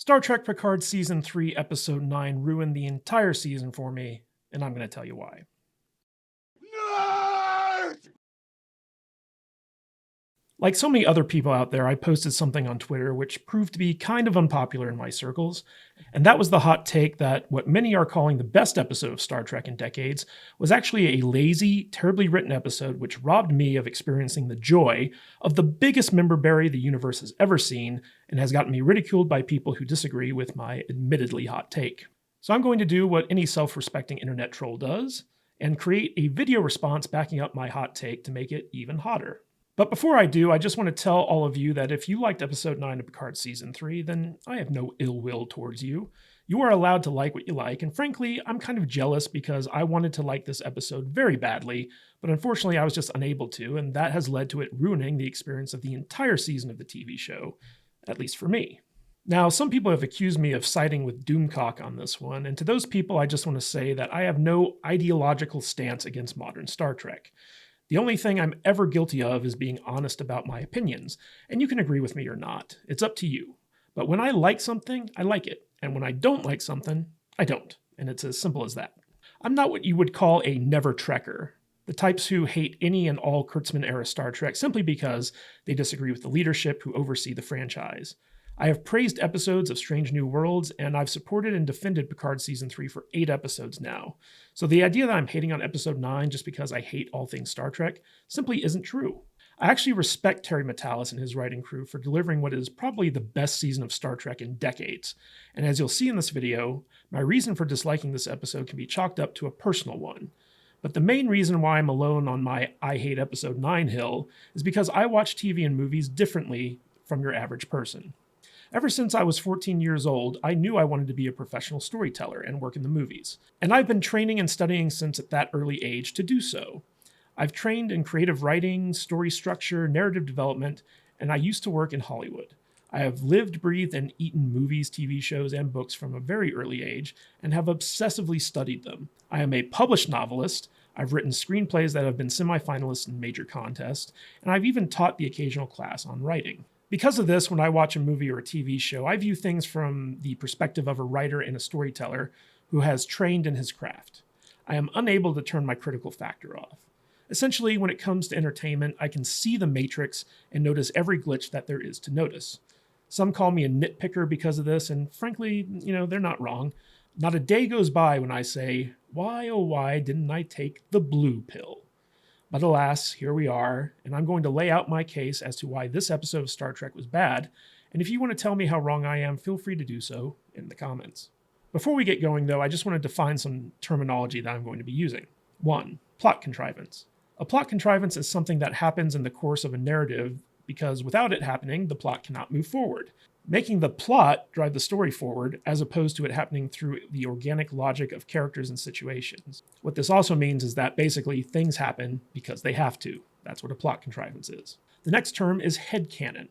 Star Trek Picard Season 3, Episode 9 ruined the entire season for me, and I'm going to tell you why. Nerd! Like so many other people out there, I posted something on Twitter which proved to be kind of unpopular in my circles, and that was the hot take that what many are calling the best episode of Star Trek in decades was actually a lazy, terribly written episode which robbed me of experiencing the joy of the biggest member berry the universe has ever seen, and has gotten me ridiculed by people who disagree with my admittedly hot take. So I'm going to do what any self-respecting internet troll does, and create a video response backing up my hot take to make it even hotter. But before I do, I just want to tell all of you that if you liked Episode 9 of Picard Season 3, then I have no ill will towards you. You are allowed to like what you like, and frankly, I'm kind of jealous because I wanted to like this episode very badly, but unfortunately I was just unable to, and that has led to it ruining the experience of the entire season of the TV show, at least for me. Now, some people have accused me of siding with Doomcock on this one, and to those people I just want to say that I have no ideological stance against modern Star Trek. The only thing I'm ever guilty of is being honest about my opinions, and you can agree with me or not. It's up to you. But when I like something, I like it, and when I don't like something, I don't, and it's as simple as that. I'm not what you would call a never-trekker, the types who hate any and all Kurtzman-era Star Trek simply because they disagree with the leadership who oversee the franchise. I have praised episodes of Strange New Worlds, and I've supported and defended Picard Season 3 for 8 episodes now. So the idea that I'm hating on Episode 9 just because I hate all things Star Trek simply isn't true. I actually respect Terry Matalas and his writing crew for delivering what is probably the best season of Star Trek in decades. And as you'll see in this video, my reason for disliking this episode can be chalked up to a personal one. But the main reason why I'm alone on my I hate Episode 9 hill is because I watch TV and movies differently from your average person. Ever since I was 14 years old, I knew I wanted to be a professional storyteller and work in the movies. And I've been training and studying since at that early age to do so. I've trained in creative writing, story structure, narrative development, and I used to work in Hollywood. I have lived, breathed, and eaten movies, TV shows, and books from a very early age, and have obsessively studied them. I am a published novelist. I've written screenplays that have been semi-finalists in major contests, and I've even taught the occasional class on writing. Because of this, when I watch a movie or a TV show, I view things from the perspective of a writer and a storyteller who has trained in his craft. I am unable to turn my critical factor off. Essentially, when it comes to entertainment, I can see the matrix and notice every glitch that there is to notice. Some call me a nitpicker because of this, and frankly, they're not wrong. Not a day goes by when I say, why oh why didn't I take the blue pill? But alas, here we are, and I'm going to lay out my case as to why this episode of Star Trek was bad, and if you want to tell me how wrong I am, feel free to do so in the comments. Before we get going, though, I just want to define some terminology that I'm going to be using. 1. Plot contrivance. A plot contrivance is something that happens in the course of a narrative because without it happening, the plot cannot move forward, making the plot drive the story forward as opposed to it happening through the organic logic of characters and situations. What this also means is that basically things happen because they have to. That's what a plot contrivance is. The next term is headcanon.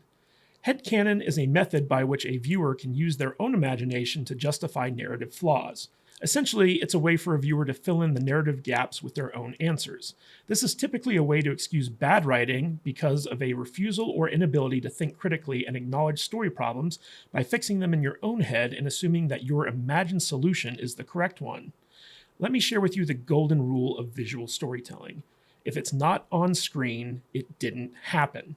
Headcanon is a method by which a viewer can use their own imagination to justify narrative flaws. Essentially, it's a way for a viewer to fill in the narrative gaps with their own answers. This is typically a way to excuse bad writing because of a refusal or inability to think critically and acknowledge story problems by fixing them in your own head and assuming that your imagined solution is the correct one. Let me share with you the golden rule of visual storytelling. If it's not on screen, it didn't happen.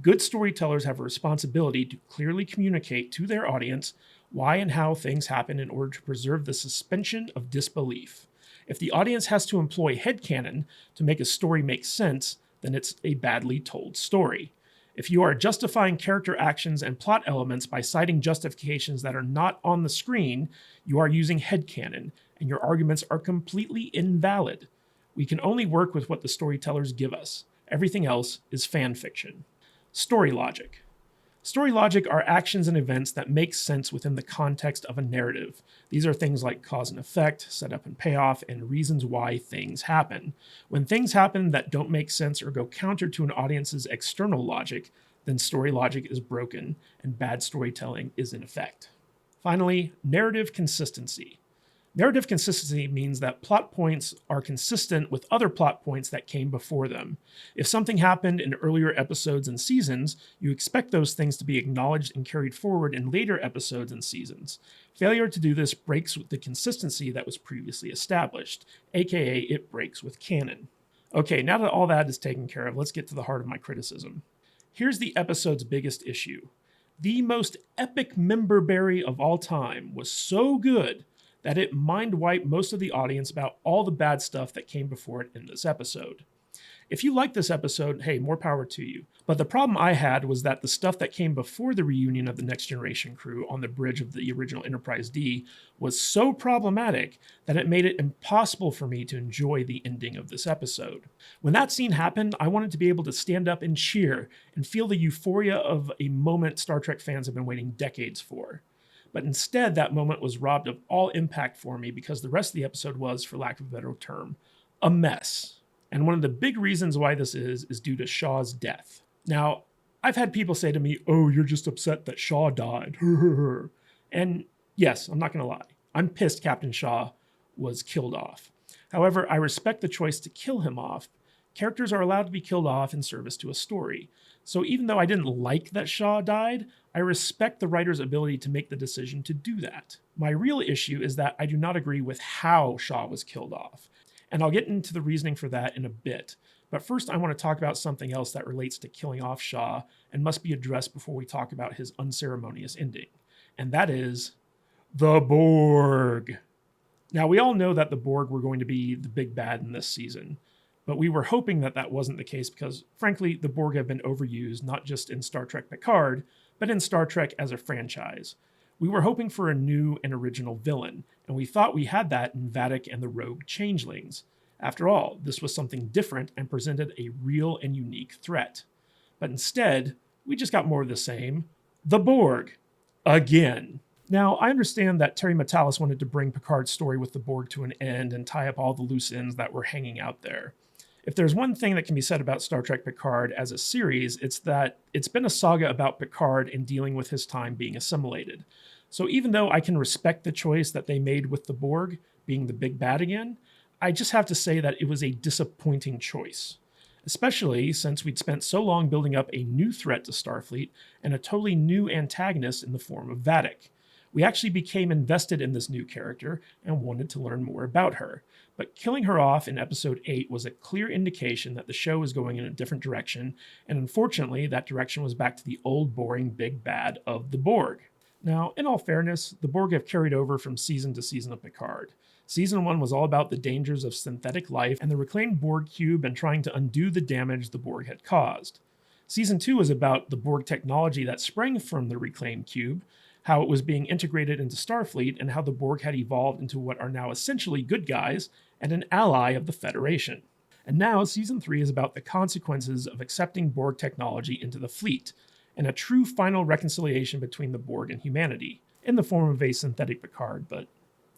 Good storytellers have a responsibility to clearly communicate to their audience why and how things happen in order to preserve the suspension of disbelief. If the audience has to employ headcanon to make a story make sense, then it's a badly told story. If you are justifying character actions and plot elements by citing justifications that are not on the screen, you are using headcanon, and your arguments are completely invalid. We can only work with what the storytellers give us. Everything else is fan fiction. Story logic. Story logic are actions and events that make sense within the context of a narrative. These are things like cause and effect, setup and payoff, and reasons why things happen. When things happen that don't make sense or go counter to an audience's external logic, then story logic is broken and bad storytelling is in effect. Finally, narrative consistency. Narrative consistency means that plot points are consistent with other plot points that came before them. If something happened in earlier episodes and seasons, you expect those things to be acknowledged and carried forward in later episodes and seasons. Failure to do this breaks with the consistency that was previously established, aka it breaks with canon. Okay, now that all that is taken care of, let's get to the heart of my criticism. Here's the episode's biggest issue. The most epic member berry of all time was so good that it mind-wiped most of the audience about all the bad stuff that came before it in this episode. If you like this episode, hey, more power to you. But the problem I had was that the stuff that came before the reunion of the Next Generation crew on the bridge of the original Enterprise D was so problematic that it made it impossible for me to enjoy the ending of this episode. When that scene happened, I wanted to be able to stand up and cheer and feel the euphoria of a moment Star Trek fans have been waiting decades for. But instead, that moment was robbed of all impact for me because the rest of the episode was, for lack of a better term, a mess. And one of the big reasons why this is due to Shaw's death. Now, I've had people say to me, oh, you're just upset that Shaw died. And yes, I'm not going to lie. I'm pissed Captain Shaw was killed off. However, I respect the choice to kill him off. Characters are allowed to be killed off in service to a story. So even though I didn't like that Shaw died, I respect the writer's ability to make the decision to do that. My real issue is that I do not agree with how Shaw was killed off. And I'll get into the reasoning for that in a bit. But first, I want to talk about something else that relates to killing off Shaw and must be addressed before we talk about his unceremonious ending. And that is the Borg. Now, we all know that the Borg were going to be the big bad in this season. But we were hoping that that wasn't the case because, frankly, the Borg have been overused not just in Star Trek Picard, but in Star Trek as a franchise. We were hoping for a new and original villain, and we thought we had that in Vadic and the Rogue Changelings. After all, this was something different and presented a real and unique threat. But instead, we just got more of the same. The Borg. Again. Now, I understand that Terry Matalas wanted to bring Picard's story with the Borg to an end and tie up all the loose ends that were hanging out there. If there's one thing that can be said about Star Trek Picard as a series, it's that it's been a saga about Picard and dealing with his time being assimilated. So even though I can respect the choice that they made with the Borg being the big bad again, I just have to say that it was a disappointing choice. Especially since we'd spent so long building up a new threat to Starfleet and a totally new antagonist in the form of Vadic. We actually became invested in this new character and wanted to learn more about her. But killing her off in episode 8 was a clear indication that the show was going in a different direction, and unfortunately, that direction was back to the old boring big bad of the Borg. Now, in all fairness, the Borg have carried over from season to season of Picard. Season 1 was all about the dangers of synthetic life and the reclaimed Borg cube and trying to undo the damage the Borg had caused. Season 2 was about the Borg technology that sprang from the reclaimed cube, how it was being integrated into Starfleet, and how the Borg had evolved into what are now essentially good guys and an ally of the Federation. And now Season 3 is about the consequences of accepting Borg technology into the fleet, and a true final reconciliation between the Borg and humanity, in the form of a synthetic Picard, but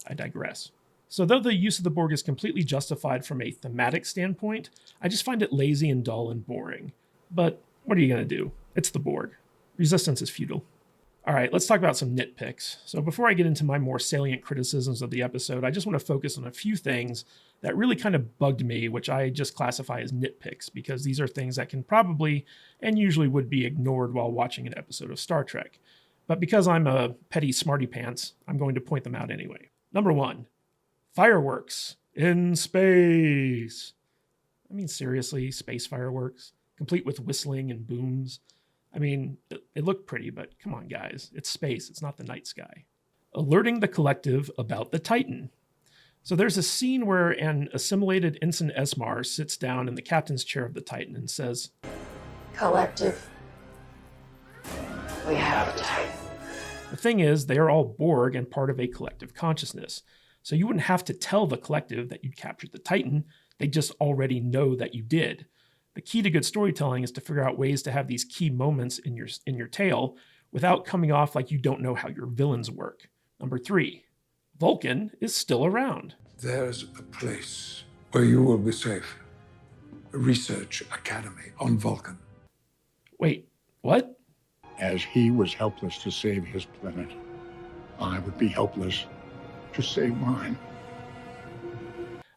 I digress. So though the use of the Borg is completely justified from a thematic standpoint, I just find it lazy and dull and boring. But what are you going to do? It's the Borg. Resistance is futile. All right, let's talk about some nitpicks. So before I get into my more salient criticisms of the episode, I just want to focus on a few things that really kind of bugged me, which I just classify as nitpicks, because these are things that can probably and usually would be ignored while watching an episode of Star Trek. But because I'm a petty smarty pants, I'm going to point them out anyway. Number 1, fireworks in space. I mean, seriously, space fireworks, complete with whistling and booms. I mean, it looked pretty, but come on, guys. It's space. It's not the night sky. Alerting the collective about the Titan. So there's a scene where an assimilated Ensign Esmar sits down in the captain's chair of the Titan and says, Collective, we have a Titan. The thing is, they are all Borg and part of a collective consciousness. So you wouldn't have to tell the collective that you'd captured the Titan. They just already know that you did. The key to good storytelling is to figure out ways to have these key moments in your tale without coming off like you don't know how your villains work. Number 3, Vulcan is still around. There's a place where you will be safe. A research academy on Vulcan. Wait, what? As he was helpless to save his planet, I would be helpless to save mine.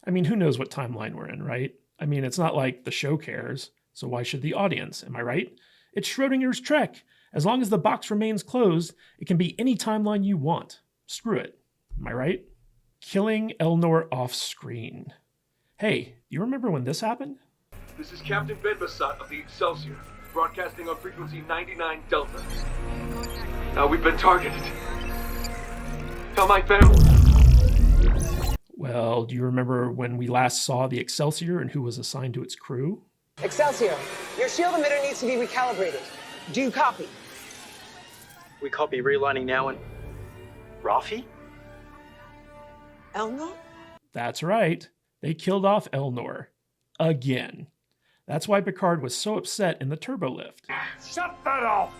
I mean, who knows what timeline we're in, right? I mean, it's not like the show cares, so why should the audience? Am I right? It's Schrodinger's Trek. As long as the box remains closed, it can be any timeline you want. Screw it. Am I right? Killing Elnor off screen. Hey, do you remember when this happened? This is Captain Benbasat of the Excelsior, broadcasting on frequency 99 Delta. Now we've been targeted. Tell my family. Well, do you remember when we last saw the Excelsior and who was assigned to its crew? Excelsior, your shield emitter needs to be recalibrated. Do you copy? We copy realigning now and... Rafi? Elnor? That's right. They killed off Elnor. Again. That's why Picard was so upset in the turbo lift. Shut that off!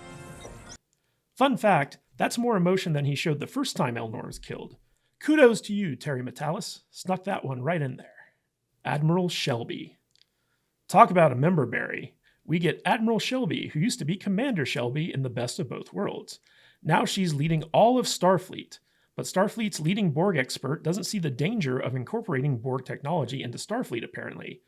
Fun fact, that's more emotion than he showed the first time Elnor was killed. Kudos to you, Terry Metalis. Snuck that one right in there. Admiral Shelby. Talk about a member berry. We get Admiral Shelby, who used to be Commander Shelby in the Best of Both Worlds. Now she's leading all of Starfleet, but Starfleet's leading Borg expert doesn't see the danger of incorporating Borg technology into Starfleet, apparently.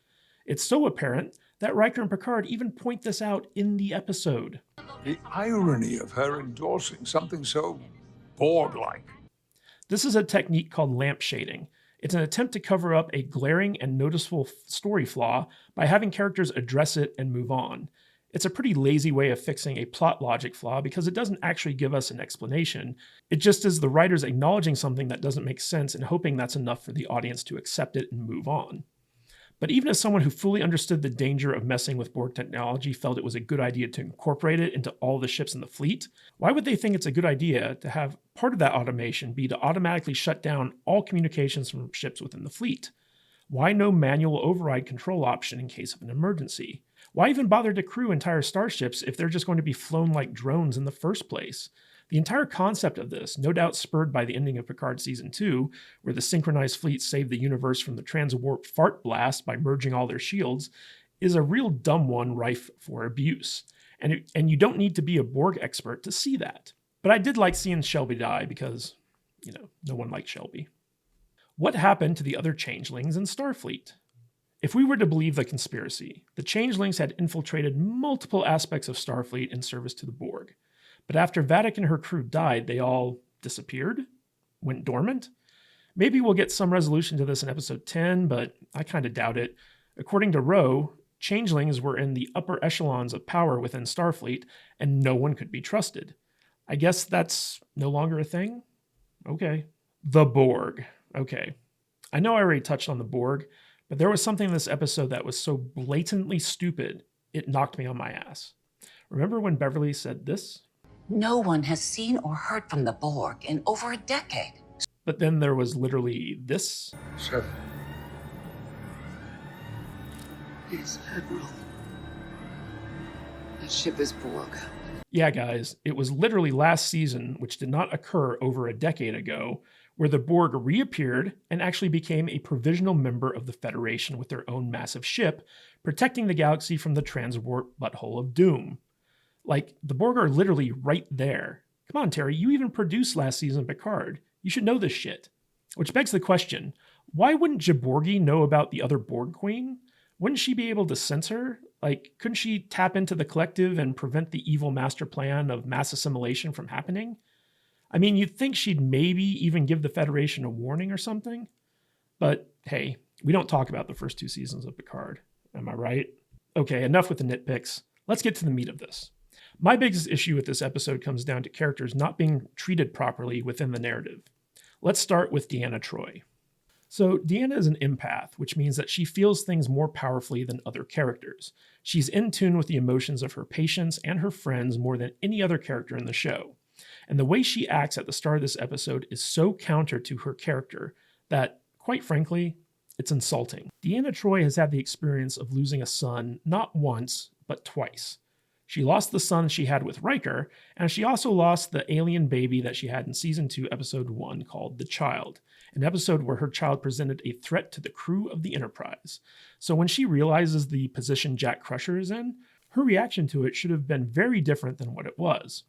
It's so apparent that Riker and Picard even point this out in the episode. The irony of her endorsing something so Borg-like. This is a technique called lamp shading. It's an attempt to cover up a glaring and noticeable story flaw by having characters address it and move on. It's a pretty lazy way of fixing a plot logic flaw because it doesn't actually give us an explanation. It just is the writers acknowledging something that doesn't make sense and hoping that's enough for the audience to accept it and move on. But even as someone who fully understood the danger of messing with Borg technology felt it was a good idea to incorporate it into all the ships in the fleet, why would they think it's a good idea to have part of that automation be to automatically shut down all communications from ships within the fleet? Why no manual override control option in case of an emergency? Why even bother to crew entire starships if they're just going to be flown like drones in the first place? The entire concept of this, no doubt spurred by the ending of Picard Season 2, where the synchronized fleet saved the universe from the transwarp fart blast by merging all their shields, is a real dumb one rife for abuse. And you don't need to be a Borg expert to see that. But I did like seeing Shelby die because, no one liked Shelby. What happened to the other changelings in Starfleet? If we were to believe the conspiracy, the changelings had infiltrated multiple aspects of Starfleet in service to the Borg. But after Vadic and her crew died, they all disappeared? Went dormant? Maybe we'll get some resolution to this in episode 10, but I kind of doubt it. According to Rowe, changelings were in the upper echelons of power within Starfleet, and no one could be trusted. I guess that's no longer a thing? Okay. The Borg. Okay. I know I already touched on the Borg, but there was something in this episode that was so blatantly stupid, it knocked me on my ass. Remember when Beverly said this? No one has seen or heard from the Borg in over a decade. But then there was literally this. 7. Yes, Admiral. That ship is Borg. Yeah, guys, it was literally last season, which did not occur over a decade ago, where the Borg reappeared and actually became a provisional member of the Federation with their own massive ship, protecting the galaxy from the transwarp butthole of doom. Like, the Borg are literally right there. Come on, Terry, you even produced last season Picard. You should know this shit. Which begs the question, why wouldn't Jaborgi know about the other Borg Queen? Wouldn't she be able to sense her? Like, couldn't she tap into the collective and prevent the evil master plan of mass assimilation from happening? I mean, you'd think she'd maybe even give the Federation a warning or something. But hey, we don't talk about the first 2 seasons of Picard. Am I right? Okay, enough with the nitpicks. Let's get to the meat of this. My biggest issue with this episode comes down to characters not being treated properly within the narrative. Let's start with Deanna Troi. So Deanna is an empath, which means that she feels things more powerfully than other characters. She's in tune with the emotions of her patients and her friends more than any other character in the show. And the way she acts at the start of this episode is so counter to her character that, quite frankly, it's insulting. Deanna Troi has had the experience of losing a son not once, but twice. She lost the son she had with Riker, and she also lost the alien baby that she had in Season 2, Episode 1, called The Child, an episode where her child presented a threat to the crew of the Enterprise. So when she realizes the position Jack Crusher is in, her reaction to it should have been very different than what it was.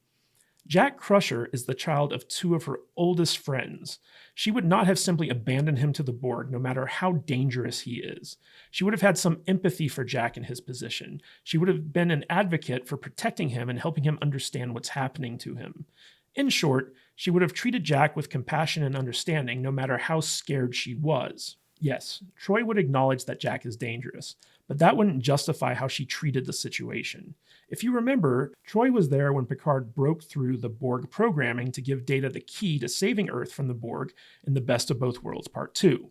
Jack Crusher is the child of two of her oldest friends. She would not have simply abandoned him to the Borg, no matter how dangerous he is. She would have had some empathy for Jack in his position. She would have been an advocate for protecting him and helping him understand what's happening to him. In short, she would have treated Jack with compassion and understanding, no matter how scared she was. Yes, Troy would acknowledge that Jack is dangerous, but that wouldn't justify how she treated the situation. If you remember, Troy was there when Picard broke through the Borg programming to give Data the key to saving Earth from the Borg in The Best of Both Worlds Part 2.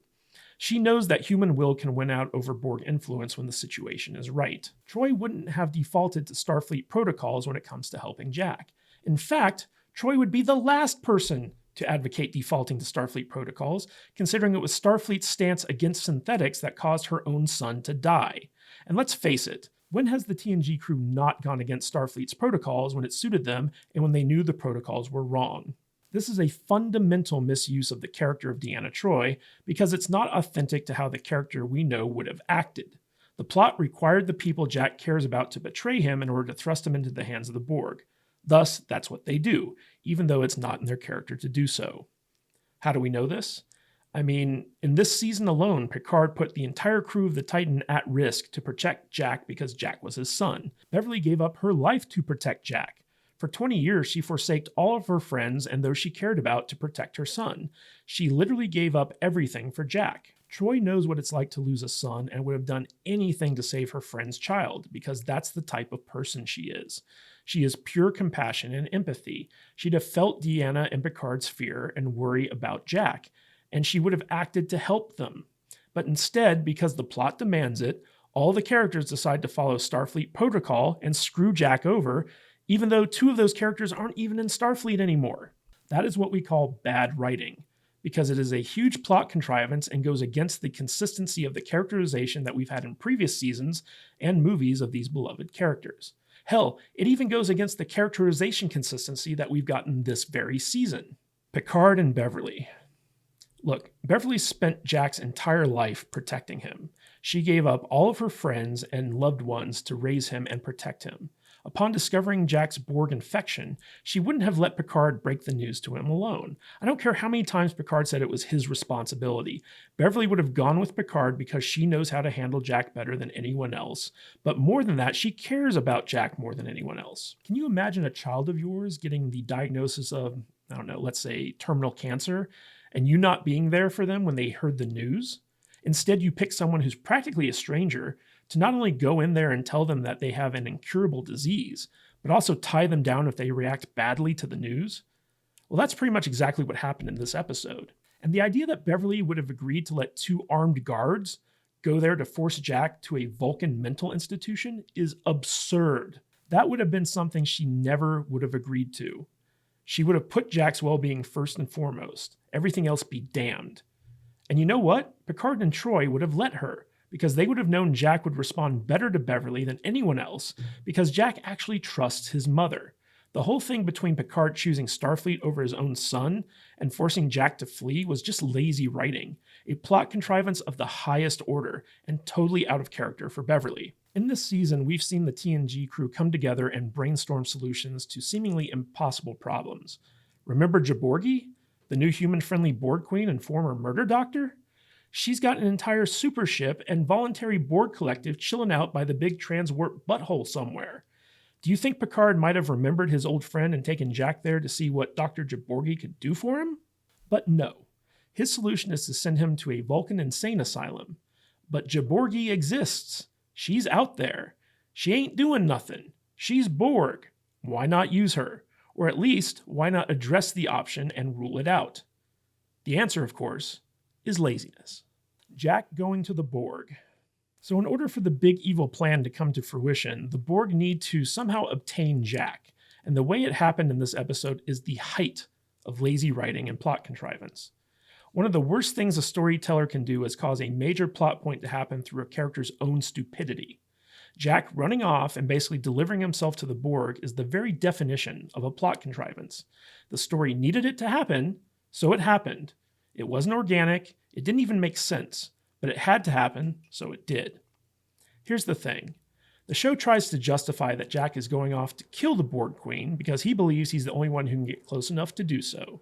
She knows that human will can win out over Borg influence when the situation is right. Troy wouldn't have defaulted to Starfleet protocols when it comes to helping Jack. In fact, Troy would be the last person to advocate defaulting to Starfleet protocols, considering it was Starfleet's stance against synthetics that caused her own son to die. And let's face it, when has the TNG crew not gone against Starfleet's protocols when it suited them and when they knew the protocols were wrong? This is a fundamental misuse of the character of Deanna Troi because it's not authentic to how the character we know would have acted. The plot required the people Jack cares about to betray him in order to thrust him into the hands of the Borg. Thus, that's what they do, even though it's not in their character to do so. How do we know this? I mean, in this season alone, Picard put the entire crew of the Titan at risk to protect Jack because Jack was his son. Beverly gave up her life to protect Jack. For 20 years, she forsaked all of her friends and those she cared about to protect her son. She literally gave up everything for Jack. Troi knows what it's like to lose a son and would have done anything to save her friend's child because that's the type of person she is. She is pure compassion and empathy. She'd have felt Deanna and Picard's fear and worry about Jack, and she would have acted to help them. But instead, because the plot demands it, all the characters decide to follow Starfleet protocol and screw Jack over, even though two of those characters aren't even in Starfleet anymore. That is what we call bad writing, because it is a huge plot contrivance and goes against the consistency of the characterization that we've had in previous seasons and movies of these beloved characters. Hell, it even goes against the characterization consistency that we've gotten this very season. Picard and Beverly. Look, Beverly spent Jack's entire life protecting him. She gave up all of her friends and loved ones to raise him and protect him. Upon discovering Jack's Borg infection, she wouldn't have let Picard break the news to him alone. I don't care how many times Picard said it was his responsibility. Beverly would have gone with Picard because she knows how to handle Jack better than anyone else. But more than that, she cares about Jack more than anyone else. Can you imagine a child of yours getting the diagnosis of, I don't know, let's say terminal cancer, and you not being there for them when they heard the news? Instead, you pick someone who's practically a stranger to not only go in there and tell them that they have an incurable disease, but also tie them down if they react badly to the news. Well, that's pretty much exactly what happened in this episode. And the idea that Beverly would have agreed to let two armed guards go there to force Jack to a Vulcan mental institution is absurd. That would have been something she never would have agreed to. She would have put Jack's well-being first and foremost. Everything else be damned. And you know what? Picard and Troi would have let her, because they would have known Jack would respond better to Beverly than anyone else, because Jack actually trusts his mother. The whole thing between Picard choosing Starfleet over his own son and forcing Jack to flee was just lazy writing, a plot contrivance of the highest order, and totally out of character for Beverly. In this season, we've seen the TNG crew come together and brainstorm solutions to seemingly impossible problems. Remember Jaborgi, the new human-friendly Borg queen and former murder doctor? She's got an entire super ship and voluntary Borg collective chilling out by the big transwarp butthole somewhere. Do you think Picard might have remembered his old friend and taken Jack there to see what Dr. Jaborgi could do for him? But no. His solution is to send him to a Vulcan insane asylum. But Jaborgi exists. She's out there. She ain't doing nothing. She's Borg. Why not use her? Or at least, why not address the option and rule it out? The answer, of course, is laziness. Jack going to the Borg. So in order for the big evil plan to come to fruition, the Borg need to somehow obtain Jack. And the way it happened in this episode is the height of lazy writing and plot contrivance. One of the worst things a storyteller can do is cause a major plot point to happen through a character's own stupidity. Jack running off and basically delivering himself to the Borg is the very definition of a plot contrivance. The story needed it to happen, so it happened. It wasn't organic, it didn't even make sense, but it had to happen, so it did. Here's the thing. The show tries to justify that Jack is going off to kill the Borg Queen because he believes he's the only one who can get close enough to do so.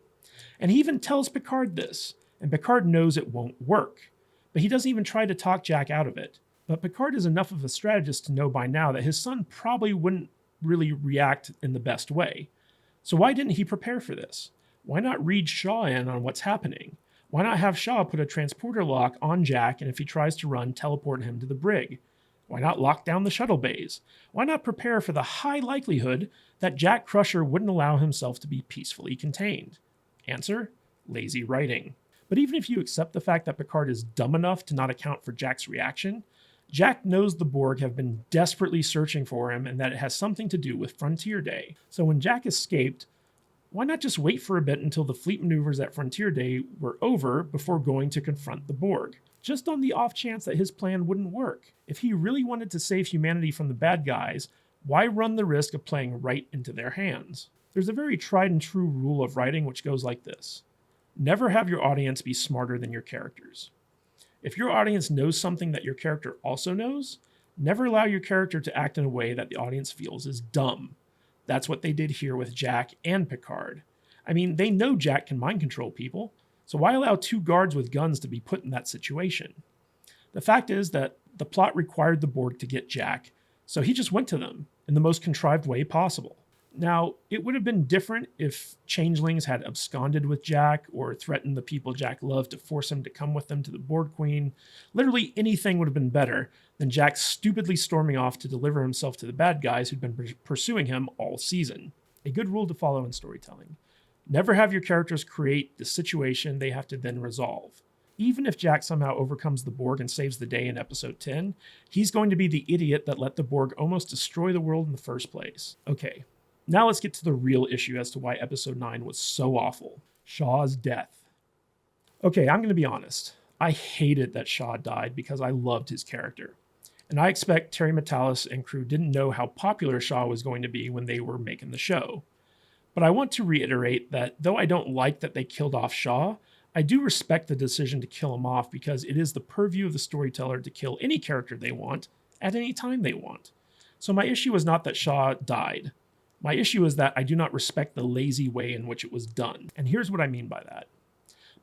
And he even tells Picard this, and Picard knows it won't work. But he doesn't even try to talk Jack out of it. But Picard is enough of a strategist to know by now that his son probably wouldn't really react in the best way. So why didn't he prepare for this? Why not read Shaw in on what's happening? Why not have Shaw put a transporter lock on Jack, and if he tries to run, teleport him to the brig? Why not lock down the shuttle bays? Why not prepare for the high likelihood that Jack Crusher wouldn't allow himself to be peacefully contained? Answer: lazy writing. But even if you accept the fact that Picard is dumb enough to not account for Jack's reaction, Jack knows the Borg have been desperately searching for him and that it has something to do with Frontier Day. So when Jack escaped, why not just wait for a bit until the fleet maneuvers at Frontier Day were over before going to confront the Borg? Just on the off chance that his plan wouldn't work. If he really wanted to save humanity from the bad guys, why run the risk of playing right into their hands? There's a very tried and true rule of writing which goes like this: never have your audience be smarter than your characters. If your audience knows something that your character also knows, never allow your character to act in a way that the audience feels is dumb. That's what they did here with Jack and Picard. I mean, they know Jack can mind control people, so why allow two guards with guns to be put in that situation? The fact is that the plot required the Borg to get Jack, so he just went to them in the most contrived way possible. Now, it would have been different if changelings had absconded with Jack or threatened the people Jack loved to force him to come with them to the Borg Queen. Literally anything would have been better than Jack stupidly storming off to deliver himself to the bad guys who'd been pursuing him all season. A good rule to follow in storytelling: never have your characters create the situation they have to then resolve. Even if Jack somehow overcomes the Borg and saves the day in episode 10, he's going to be the idiot that let the Borg almost destroy the world in the first place. Okay. Now let's get to the real issue as to why episode 9 was so awful. Shaw's death. Okay, I'm going to be honest. I hated that Shaw died because I loved his character. And I expect Terry Matalas and crew didn't know how popular Shaw was going to be when they were making the show. But I want to reiterate that though I don't like that they killed off Shaw, I do respect the decision to kill him off because it is the purview of the storyteller to kill any character they want at any time they want. So my issue is not that Shaw died. My issue is that I do not respect the lazy way in which it was done. And here's what I mean by that.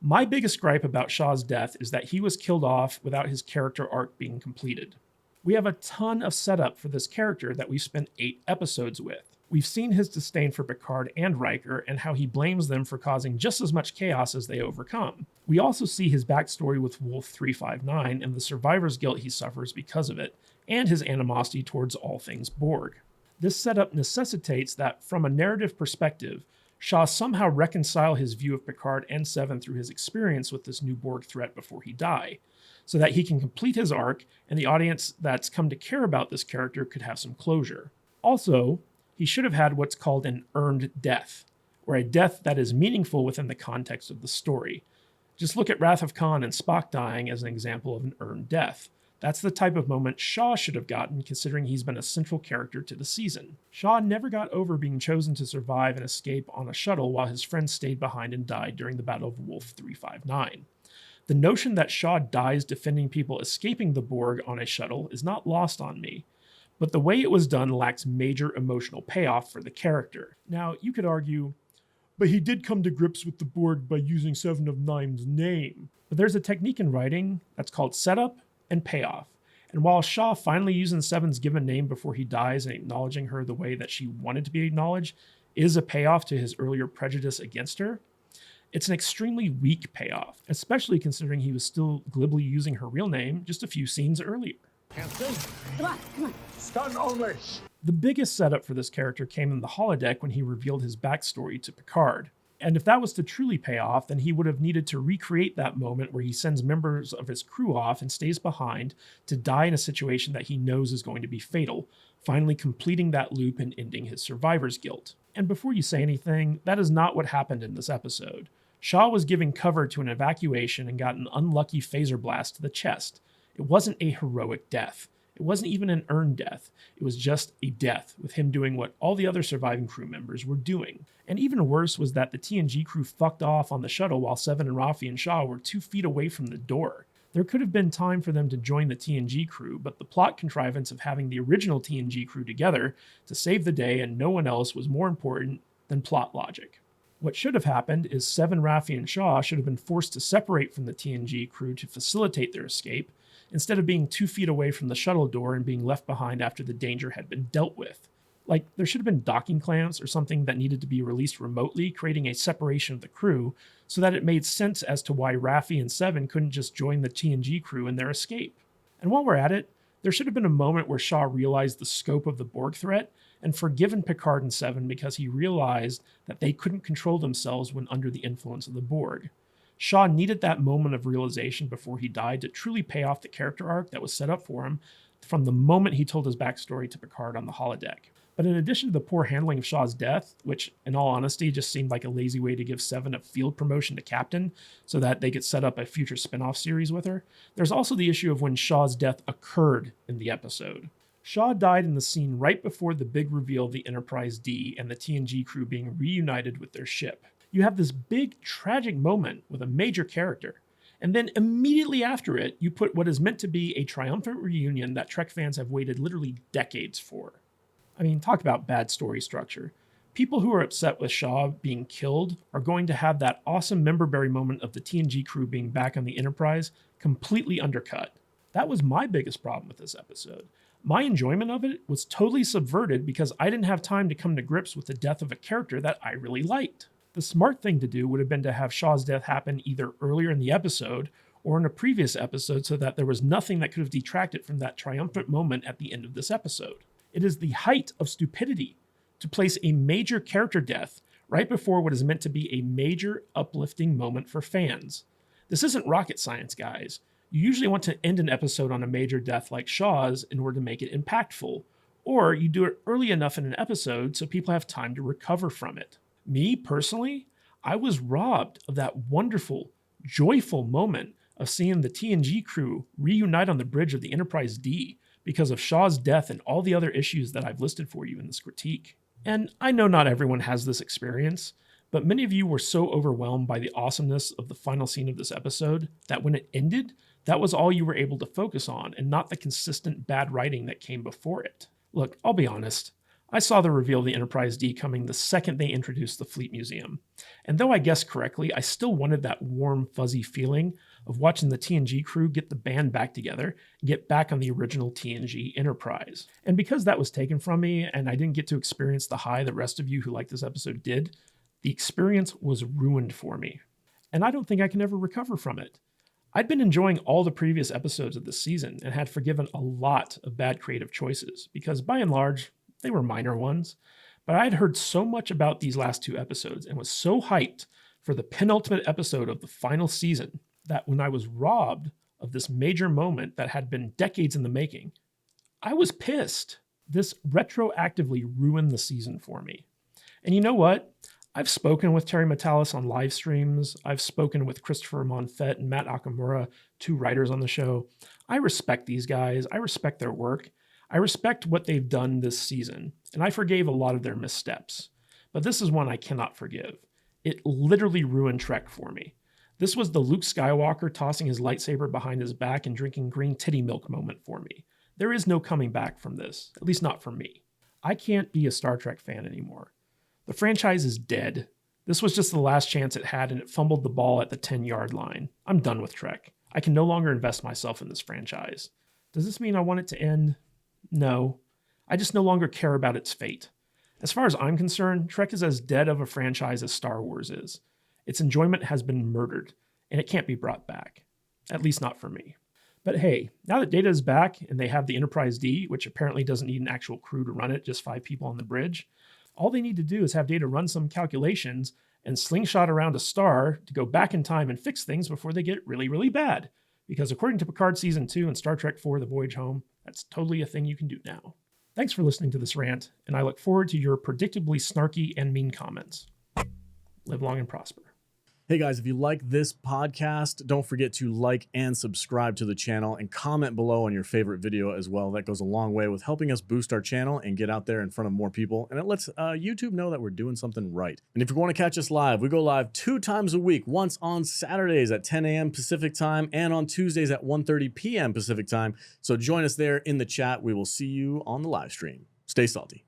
My biggest gripe about Shaw's death is that he was killed off without his character arc being completed. We have a ton of setup for this character that we've spent 8 episodes with. We've seen his disdain for Picard and Riker and how he blames them for causing just as much chaos as they overcome. We also see his backstory with Wolf 359 and the survivor's guilt he suffers because of it, and his animosity towards all things Borg. This setup necessitates that, from a narrative perspective, Shaw somehow reconcile his view of Picard and Seven through his experience with this new Borg threat before he die, so that he can complete his arc and the audience that's come to care about this character could have some closure. Also, he should have had what's called an earned death, or a death that is meaningful within the context of the story. Just look at Wrath of Khan and Spock dying as an example of an earned death. That's the type of moment Shaw should have gotten, considering he's been a central character to the season. Shaw never got over being chosen to survive and escape on a shuttle while his friends stayed behind and died during the Battle of Wolf 359. The notion that Shaw dies defending people escaping the Borg on a shuttle is not lost on me, but the way it was done lacks major emotional payoff for the character. Now, you could argue, but he did come to grips with the Borg by using Seven of Nine's name. But there's a technique in writing that's called setup and payoff. And while Shaw finally using Seven's given name before he dies and acknowledging her the way that she wanted to be acknowledged is a payoff to his earlier prejudice against her, it's an extremely weak payoff, especially considering he was still glibly using her real name just a few scenes earlier. Captain, Come on. stun only. The biggest setup for this character came in the holodeck when he revealed his backstory to Picard. And if that was to truly pay off, then he would have needed to recreate that moment where he sends members of his crew off and stays behind to die in a situation that he knows is going to be fatal, finally completing that loop and ending his survivor's guilt. And before you say anything, that is not what happened in this episode. Shaw was giving cover to an evacuation and got an unlucky phaser blast to the chest. It wasn't a heroic death. It wasn't even an earned death. It was just a death, with him doing what all the other surviving crew members were doing. And even worse was that the TNG crew fucked off on the shuttle while Seven and Rafi and Shaw were 2 feet away from the door. There could have been time for them to join the TNG crew, but the plot contrivance of having the original TNG crew together to save the day and no one else was more important than plot logic. What should have happened is Seven, Raffi, and Shaw should have been forced to separate from the TNG crew to facilitate their escape, instead of being 2 feet away from the shuttle door and being left behind after the danger had been dealt with. Like, there should have been docking clamps or something that needed to be released remotely, creating a separation of the crew, so that it made sense as to why Raffi and Seven couldn't just join the TNG crew in their escape. And while we're at it, there should have been a moment where Shaw realized the scope of the Borg threat and forgiven Picard and Seven because he realized that they couldn't control themselves when under the influence of the Borg. Shaw needed that moment of realization before he died to truly pay off the character arc that was set up for him from the moment he told his backstory to Picard on the holodeck. But in addition to the poor handling of Shaw's death, which in all honesty just seemed like a lazy way to give Seven a field promotion to captain so that they could set up a future spin-off series with her, there's also the issue of when Shaw's death occurred in the episode. Shaw died in the scene right before the big reveal of the Enterprise D and the TNG crew being reunited with their ship. You have this big tragic moment with a major character, and then immediately after it, you put what is meant to be a triumphant reunion that Trek fans have waited literally decades for. I mean, talk about bad story structure. People who are upset with Shaw being killed are going to have that awesome member-berry moment of the TNG crew being back on the Enterprise completely undercut. That was my biggest problem with this episode. My enjoyment of it was totally subverted because I didn't have time to come to grips with the death of a character that I really liked. The smart thing to do would have been to have Shaw's death happen either earlier in the episode or in a previous episode so that there was nothing that could have detracted from that triumphant moment at the end of this episode. It is the height of stupidity to place a major character death right before what is meant to be a major uplifting moment for fans. This isn't rocket science, guys. You usually want to end an episode on a major death like Shaw's in order to make it impactful, or you do it early enough in an episode so people have time to recover from it. Me, personally, I was robbed of that wonderful, joyful moment of seeing the TNG crew reunite on the bridge of the Enterprise D because of Shaw's death and all the other issues that I've listed for you in this critique. And I know not everyone has this experience, but many of you were so overwhelmed by the awesomeness of the final scene of this episode that when it ended, that was all you were able to focus on and not the consistent bad writing that came before it. Look, I'll be honest. I saw the reveal of the Enterprise D coming the second they introduced the Fleet Museum. And though I guessed correctly, I still wanted that warm, fuzzy feeling of watching the TNG crew get the band back together and get back on the original TNG Enterprise. And because that was taken from me and I didn't get to experience the high the rest of you who liked this episode did, the experience was ruined for me. And I don't think I can ever recover from it. I'd been enjoying all the previous episodes of this season and had forgiven a lot of bad creative choices because by and large, they were minor ones. But I had heard so much about these last 2 episodes and was so hyped for the penultimate episode of the final season that when I was robbed of this major moment that had been decades in the making, I was pissed. This retroactively ruined the season for me. And you know what? I've spoken with Terry Matalas on live streams. I've spoken with Christopher Monfett and Matt Nakamura, 2 writers on the show. I respect these guys. I respect their work. I respect what they've done this season, and I forgave a lot of their missteps. But this is one I cannot forgive. It literally ruined Trek for me. This was the Luke Skywalker tossing his lightsaber behind his back and drinking green titty milk moment for me. There is no coming back from this, at least not for me. I can't be a Star Trek fan anymore. The franchise is dead. This was just the last chance it had, and it fumbled the ball at the 10-yard line. I'm done with Trek. I can no longer invest myself in this franchise. Does this mean I want it to end? No. I just no longer care about its fate. As far as I'm concerned, Trek is as dead of a franchise as Star Wars is. Its enjoyment has been murdered, and it can't be brought back. At least not for me. But hey, now that Data is back and they have the Enterprise D, which apparently doesn't need an actual crew to run it, just 5 people on the bridge, all they need to do is have Data run some calculations and slingshot around a star to go back in time and fix things before they get really, really bad. Because according to Picard Season 2 and Star Trek IV The Voyage Home, that's totally a thing you can do now. Thanks for listening to this rant, and I look forward to your predictably snarky and mean comments. Live long and prosper. Hey guys, if you like this podcast, don't forget to like and subscribe to the channel and comment below on your favorite video as well. That goes a long way with helping us boost our channel and get out there in front of more people. And it lets YouTube know that we're doing something right. And if you want to catch us live, we go live 2 times a week, once on Saturdays at 10 a.m. Pacific time and on Tuesdays at 1:30 p.m. Pacific time. So join us there in the chat. We will see you on the live stream. Stay salty.